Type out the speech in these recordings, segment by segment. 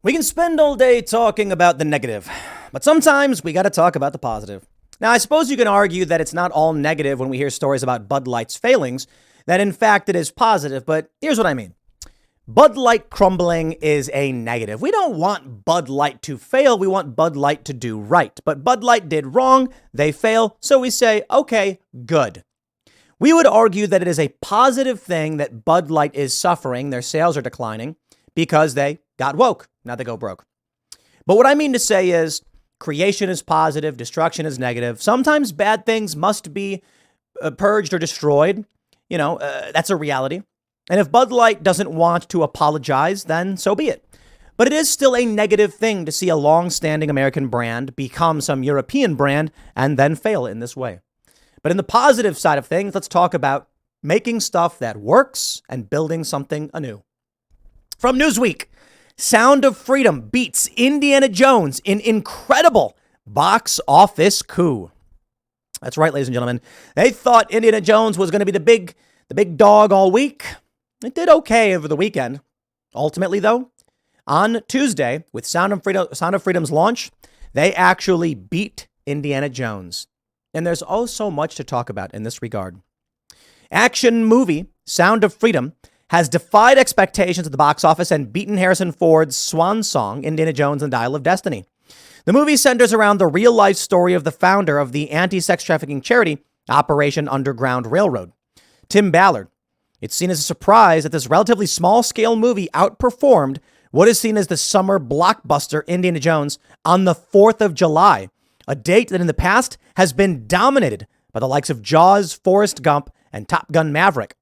We can spend all day talking about the negative, but sometimes we got to talk about the positive. Now, I suppose you can argue that it's not all negative when we hear stories about Bud Light's failings, that in fact it is positive, but here's what I mean. Bud Light crumbling is a negative. We don't want Bud Light to fail, we want Bud Light to do right. But Bud Light did wrong, they fail, so we say, okay, good. We would argue that it is a positive thing that Bud Light is suffering, their sales are declining, because they got woke. Now they go broke. But what I mean to say is creation is positive, destruction is negative. Sometimes bad things must be purged or destroyed. That's a reality. And if Bud Light doesn't want to apologize, then so be it. But it is still a negative thing to see a long-standing American brand become some European brand and then fail in this way. But in the positive side of things, let's talk about making stuff that works and building something anew. From Newsweek, Sound of Freedom beats Indiana Jones in incredible box office coup. That's right, ladies and gentlemen. They thought Indiana Jones was going to be the big dog all week. It did okay over the weekend. Ultimately, though, on Tuesday, with Sound of Freedom's launch, they actually beat Indiana Jones. And there's oh so much to talk about in this regard. Action movie Sound of Freedom has defied expectations at the box office and beaten Harrison Ford's swan song, Indiana Jones and the Dial of Destiny. The movie centers around the real-life story of the founder of the anti-sex trafficking charity, Operation Underground Railroad, Tim Ballard. It's seen as a surprise that this relatively small-scale movie outperformed what is seen as the summer blockbuster Indiana Jones on the 4th of July, a date that in the past has been dominated by the likes of Jaws, Forrest Gump, and Top Gun Maverick.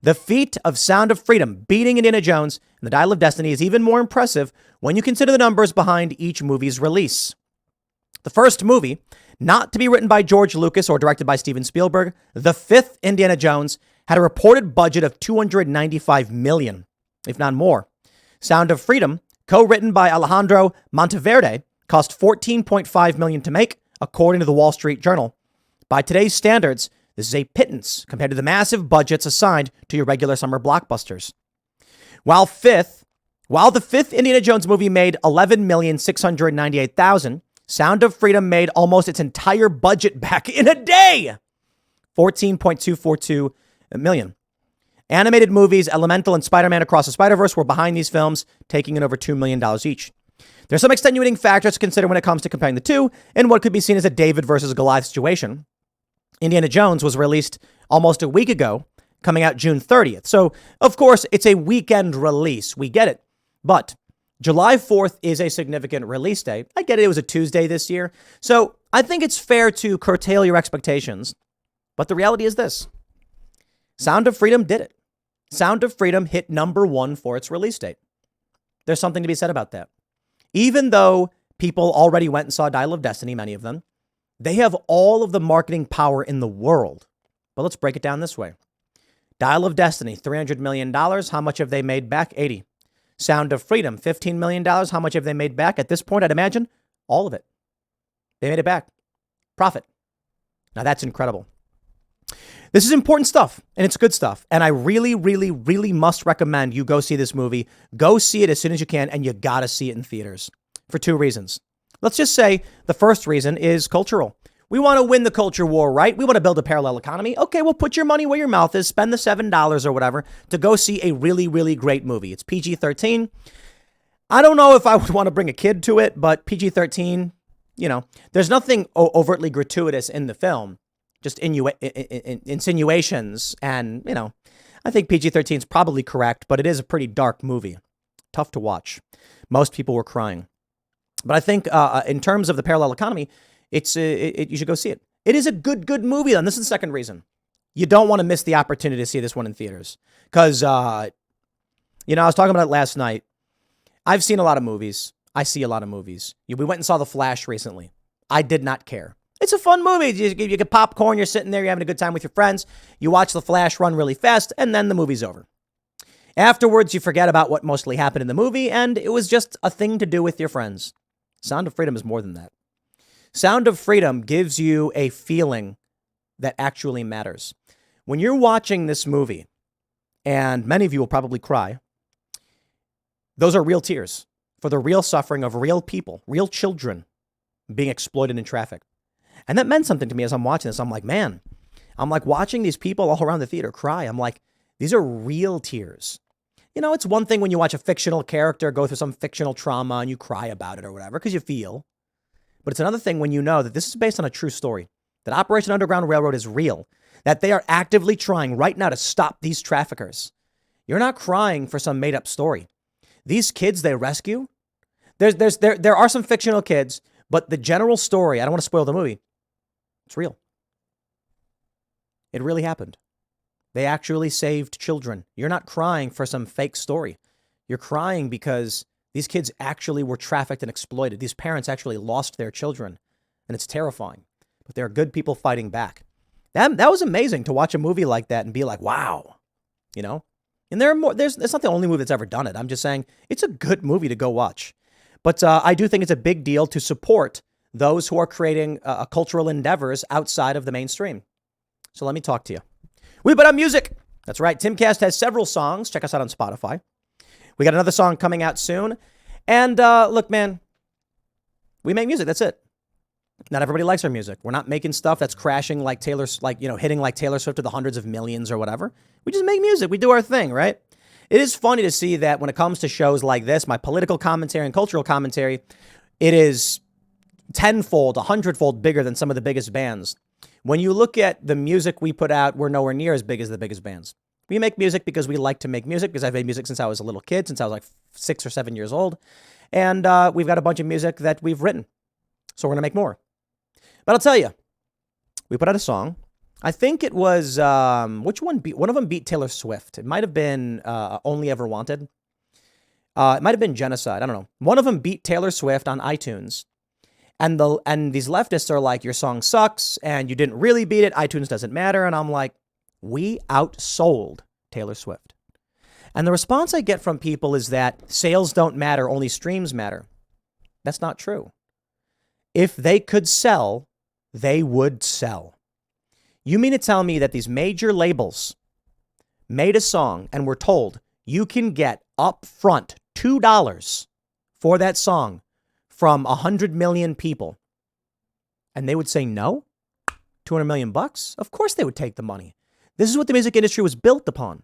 The feat of Sound of Freedom beating Indiana Jones and the Dial of Destiny is even more impressive when you consider the numbers behind each movie's release. The first movie, not to be written by George Lucas or directed by Steven Spielberg, the fifth Indiana Jones, had a reported budget of $295 million, if not more. Sound of Freedom, co-written by Alejandro Monteverde, cost $14.5 million to make, according to the Wall Street Journal. By today's standards, this is a pittance compared to the massive budgets assigned to your regular summer blockbusters. While the fifth Indiana Jones movie made $11,698,000, Sound of Freedom made almost its entire budget back in a day, $14.242 million. Animated movies Elemental and Spider-Man Across the Spider-Verse were behind these films, taking in over $2 million each. There's some extenuating factors to consider when it comes to comparing the two in what could be seen as a David versus Goliath situation. Indiana Jones was released almost a week ago, coming out June 30th. So, of course, it's a weekend release. We get it. But July 4th is a significant release day. I get it. It was a Tuesday this year. So I think it's fair to curtail your expectations. But the reality is this. Sound of Freedom did it. Sound of Freedom hit number one for its release date. There's something to be said about that. Even though people already went and saw Dial of Destiny, many of them, they have all of the marketing power in the world. But let's break it down this way. Dial of Destiny, $300 million. How much have they made back? 80. Sound of Freedom, $15 million. How much have they made back? At this point, I'd imagine all of it. They made it back. Profit. Now that's incredible. This is important stuff, and it's good stuff. And I really, really, really must recommend you go see this movie. Go see it as soon as you can, and you got to see it in theaters for two reasons. Let's just say the first reason is cultural. We want to win the culture war, right? We want to build a parallel economy. Okay, well, put your money where your mouth is. Spend the $7 or whatever to go see a really, really great movie. It's PG-13. I don't know if I would want to bring a kid to it, but PG-13, there's nothing overtly gratuitous in the film. Just insinuations. And, I think PG-13 is probably correct, but it is a pretty dark movie. Tough to watch. Most people were crying. But I think in terms of the parallel economy, you should go see it. It is a good movie. And this is the second reason. You don't want to miss the opportunity to see this one in theaters. Because, I was talking about it last night. I've seen a lot of movies. I see a lot of movies. We went and saw The Flash recently. I did not care. It's a fun movie. You get popcorn. You're sitting there. You're having a good time with your friends. You watch The Flash run really fast. And then the movie's over. Afterwards, you forget about what mostly happened in the movie. And it was just a thing to do with your friends. Sound of Freedom is more than that. Sound of Freedom gives you a feeling that actually matters. When you're watching this movie, and many of you will probably cry, those are real tears. for the real suffering of real people, real children being exploited in traffic. And that meant something to me as I'm watching this. I'm like, man, I'm like watching these people all around the theater cry. I'm like, these are real tears. You know, it's one thing when you watch a fictional character go through some fictional trauma and you cry about it or whatever because you feel. But it's another thing when you know that this is based on a true story, that Operation Underground Railroad is real, that they are actively trying right now to stop these traffickers. You're not crying for some made up story. These kids they rescue, there are some fictional kids, but the general story, I don't want to spoil the movie, it's real. It really happened. They actually saved children. You're not crying for some fake story. You're crying because these kids actually were trafficked and exploited. These parents actually lost their children, and it's terrifying. But there are good people fighting back. That was amazing to watch a movie like that and be like, wow, you know? And there are more. It's not the only movie that's ever done it. I'm just saying it's a good movie to go watch. But I do think it's a big deal to support those who are creating cultural endeavors outside of the mainstream. So let me talk to you. We put out music. That's right. Timcast has several songs. Check us out on Spotify. We got another song coming out soon. And look, man, we make music. That's it. Not everybody likes our music. We're not making stuff that's crashing like hitting like Taylor Swift to the hundreds of millions or whatever. We just make music. We do our thing, right? It is funny to see that when it comes to shows like this, my political commentary and cultural commentary, it is tenfold, 100-fold bigger than some of the biggest bands. When you look at the music we put out, we're nowhere near as big as the biggest bands. We make music because we like to make music, because I've made music since I was a little kid, since I was like 6 or 7 years old. And we've got a bunch of music that we've written. So we're going to make more. But I'll tell you, we put out a song. I think it was, which one beat? One of them beat Taylor Swift. It might have been Only Ever Wanted. It might have been Genocide. I don't know. One of them beat Taylor Swift on iTunes. And these leftists are like, your song sucks and you didn't really beat it. iTunes doesn't matter. And I'm like, we outsold Taylor Swift. And the response I get from people is that sales don't matter, only streams matter. That's not true. If they could sell, they would sell. You mean to tell me that these major labels made a song and were told you can get upfront $2 for that song from 100 million people, and they would say no? 200 million bucks? Of course they would take the money. This is what the music industry was built upon.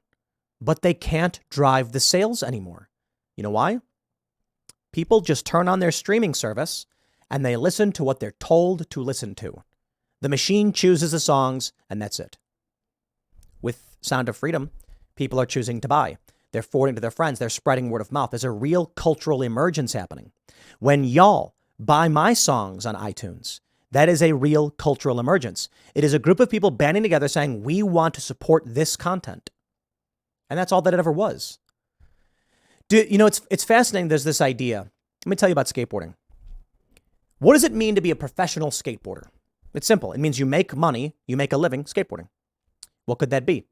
But they can't drive the sales anymore. You know why? People just turn on their streaming service and they listen to what they're told to listen to. The machine chooses the songs, and that's it. With Sound of Freedom, people are choosing to buy. They're forwarding to their friends. They're spreading word of mouth. There's a real cultural emergence happening. When y'all buy my songs on iTunes, that is a real cultural emergence. It is a group of people banding together saying, we want to support this content. And that's all that it ever was. You know, it's fascinating. There's this idea. Let me tell you about skateboarding. What does it mean to be a professional skateboarder? It's simple. It means you make money, you make a living skateboarding. What could that be?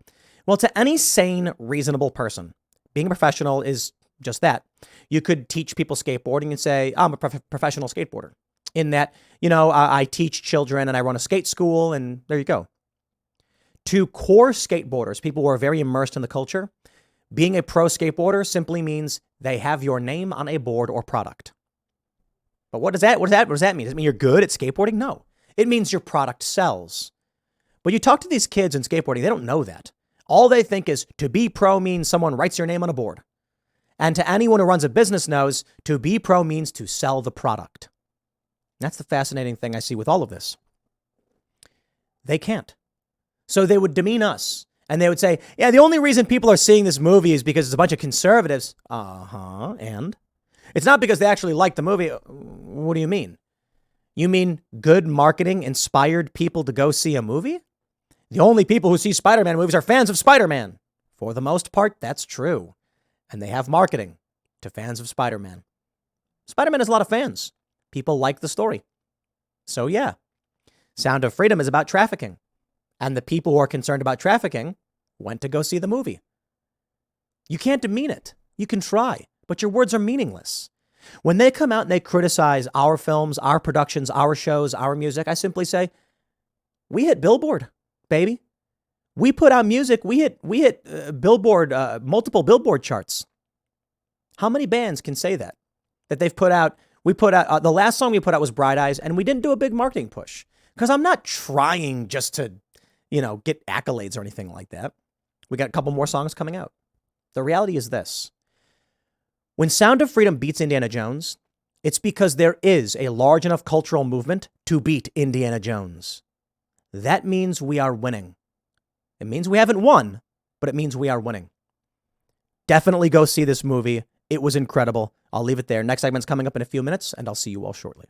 Well, to any sane, reasonable person, being a professional is just that. You could teach people skateboarding and say, I'm a professional skateboarder. In that, you know, I teach children and I run a skate school, and there you go. To core skateboarders, people who are very immersed in the culture, being a pro skateboarder simply means they have your name on a board or product. But what does that mean? Does it mean you're good at skateboarding? No. It means your product sells. But you talk to these kids in skateboarding, they don't know that. All they think is to be pro means someone writes your name on a board. And to anyone who runs a business knows to be pro means to sell the product. That's the fascinating thing I see with all of this. They can't. So they would demean us. And they would say, yeah, the only reason people are seeing this movie is because it's a bunch of conservatives. And? It's not because they actually like the movie. What do you mean? You mean good marketing inspired people to go see a movie? The only people who see Spider-Man movies are fans of Spider-Man. For the most part, that's true. And they have marketing to fans of Spider-Man. Spider-Man has a lot of fans. People like the story. So yeah, Sound of Freedom is about trafficking. And the people who are concerned about trafficking went to go see the movie. You can't demean it. You can try, but your words are meaningless. When they come out and they criticize our films, our productions, our shows, our music, I simply say, we hit Billboard, baby. We put out music. We hit Billboard, multiple Billboard charts. How many bands can say that? that they've put out. We put out the last song we put out was Bright Eyes, and we didn't do a big marketing push because I'm not trying just to, get accolades or anything like that. We got a couple more songs coming out. The reality is this. When Sound of Freedom beats Indiana Jones, it's because there is a large enough cultural movement to beat Indiana Jones. That means we are winning. It means we haven't won, but it means we are winning. Definitely go see this movie. It was incredible. I'll leave it there. Next segment's coming up in a few minutes, and I'll see you all shortly.